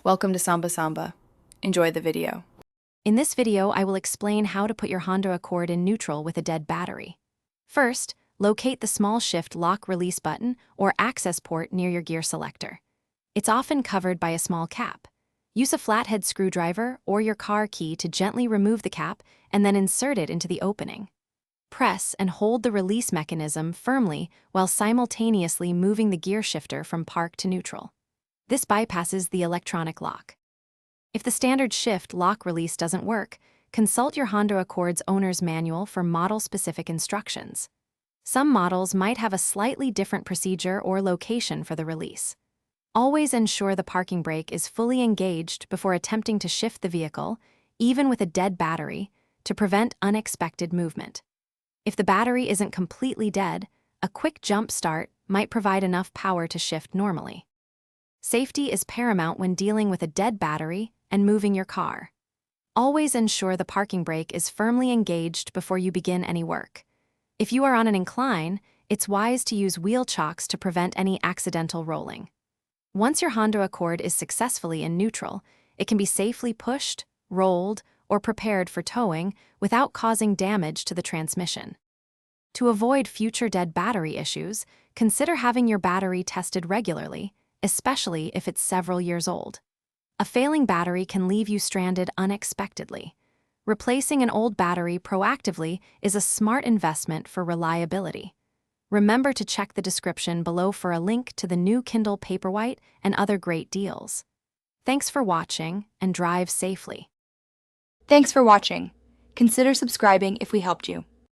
Welcome to Samba Samba. Enjoy the video. In this video, I will explain how to put your Honda Accord in neutral with a dead battery. First, locate the small shift lock-release button or access port near your gear selector. It's often covered by a small cap. Use a flathead screwdriver or your car key to gently remove the cap and then insert it into the opening. Press and hold the release mechanism firmly while simultaneously moving the gear shifter from park to neutral. This bypasses the electronic lock. If the standard shift lock release doesn't work, consult your Honda Accord's owner's manual for model-specific instructions. Some models might have a slightly different procedure or location for the release. Always ensure the parking brake is fully engaged before attempting to shift the vehicle, even with a dead battery, to prevent unexpected movement. If the battery isn't completely dead, a quick jump start might provide enough power to shift normally. Safety is paramount when dealing with a dead battery and moving your car. Always ensure the parking brake is firmly engaged before you begin any work. If you are on an incline, it's wise to use wheel chocks to prevent any accidental rolling. Once your Honda Accord is successfully in neutral, it can be safely pushed, rolled, or prepared for towing without causing damage to the transmission. To avoid future dead battery issues, consider having your battery tested regularly, especially if it's several years old. A failing battery can leave you stranded unexpectedly. Replacing an old battery proactively is a smart investment for reliability. Remember to check the description below for a link to the new Kindle Paperwhite and other great deals. Thanks for watching and drive safely. Thanks for watching. Consider subscribing if we helped you.